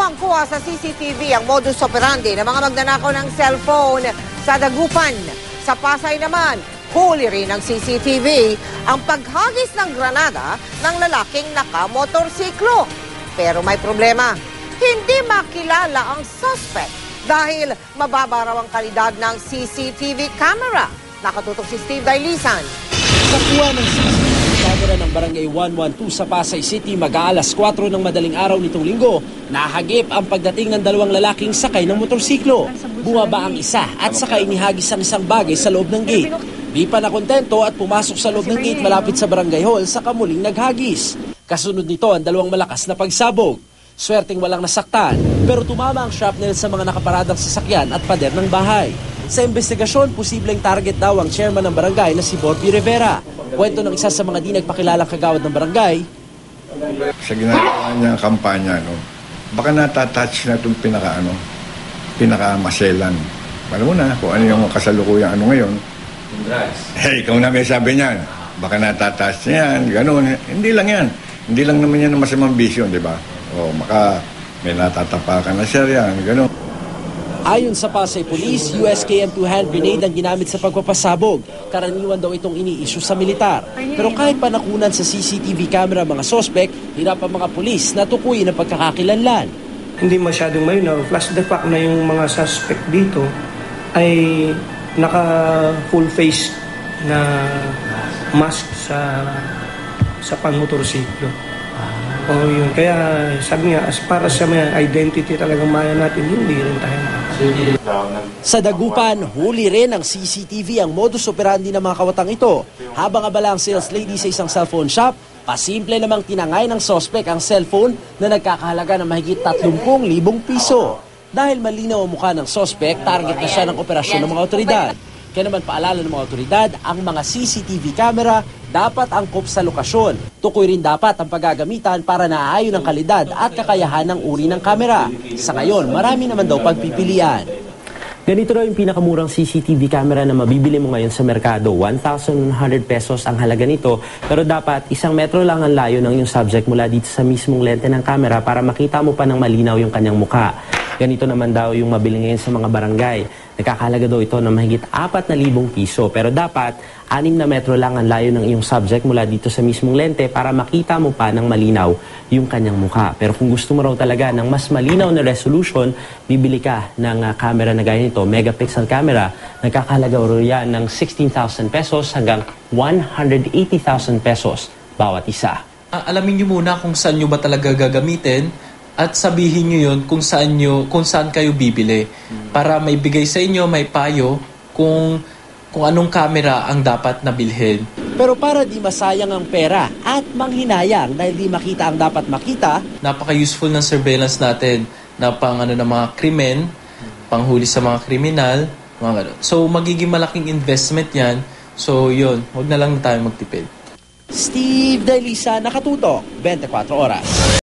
Habang kuha sa CCTV ang modus operandi ng mga magnanakaw ng cellphone sa Dagupan. Sa Pasay naman, huli rin ng CCTV ang paghagis ng granada ng lalaking nakamotorsiklo. Pero may problema, hindi makilala ang suspect dahil mababa raw ang kalidad ng CCTV camera. Nakatutok si Steve Dailisan. Nakuha ng CCTV camera ng Barangay 112 sa Pasay City mag-aalas 4 ng madaling araw nitong linggo. Nahagip ang pagdating ng dalawang lalaking sakay ng motorsiklo. Bumaba ang isa at saka inihagis ang isang bagay sa loob ng gate. Di pa nakontento at pumasok sa loob ng gate malapit sa barangay hall saka muling naghagis. Kasunod nito ang dalawang malakas na pagsabog. Swerteng walang nasaktan pero tumama ang shrapnel sa mga nakaparadang sasakyan at pader ng bahay. Sa investigasyon, posibleng target daw ang chairman ng barangay na si Bobby Rivera. Kwento ng isa sa mga di nagpakilalang kagawad ng barangay. Sa ginagawa niyang kampanya, baka natatouch na itong pinakamaselan. Alam mo na kung ano yung kasalukuyang ngayon. Hey, ikaw na may sabi niyan. Baka natatouch niya yan, gano'n. Hindi lang yan. Hindi lang naman yan ng masamang bisyon, di ba? O, maka may natatapakan na siya yan, gano'n. Ayon sa Pasay Police, USKM-2 hand grenade ang ginamit sa pagpapasabog. Karaniwan daw itong ini-issue sa militar. Pero kahit panakunan sa CCTV camera mga sospek, hirap ang mga pulis na tukuyin ang pagkakakilanlan. Hindi masyadong malinaw. Plus the fact na yung mga suspect dito ay naka full face na mask sa pangmotorsiklo. Yun. Kaya sabi nga, as para sa may identity talagang maya natin, hindi rin tayo makakasama. Sa Dagupan, huli rin ng CCTV ang modus operandi ng mga kawatang ito. Habang abala ang sales lady sa isang cellphone shop, pasimple namang tinangay ng suspect ang cellphone na nagkakahalaga ng mahigit 30,000 piso. Dahil malinaw ang mukha ng suspect, target na siya ng operasyon ng mga otoridad. Kaya naman paalala ng mga otoridad, ang mga CCTV camera dapat angkop sa lokasyon. Tukoy rin dapat ang paggagamitan para naaayon ang kalidad at kakayahan ng uri ng kamera. Sa ngayon, marami naman daw pagpipilian. Ganito raw yung pinakamurang CCTV camera na mabibili mo ngayon sa merkado. 1,100 pesos ang halaga nito. Pero dapat 1 metro lang ang layo ng yung subject mula dito sa mismong lente ng camera para makita mo pa ng malinaw yung kanyang mukha. Ganito naman daw yung mabili ngayon sa mga barangay. Nagkakahalaga daw ito ng mahigit 4,000 piso. Pero dapat 6 na metro lang ang layo ng iyong subject mula dito sa mismong lente para makita mo pa ng malinaw yung kanyang mukha. Pero kung gusto mo raw talaga ng mas malinaw na resolution, bibili ka ng camera na gaya nito, megapixel camera. Nagkakahalaga raw yan ng 16,000 pesos hanggang 180,000 pesos bawat isa. Alamin nyo muna kung saan nyo ba talaga gagamitin at sabihin nyo yun kung saan kayo bibili. Para may bigay sa inyo, may payo kung anong camera ang dapat na bilhin. Pero para di masayang ang pera at manghinayang dahil di makita ang dapat makita, napaka-useful ng surveillance natin na ng mga krimen, panghuli sa mga kriminal, mga ganun. So magiging malaking investment yan. So yun, huwag na lang tayo magtipid. Steve Dailisa, Nakatutok, 24 Oras.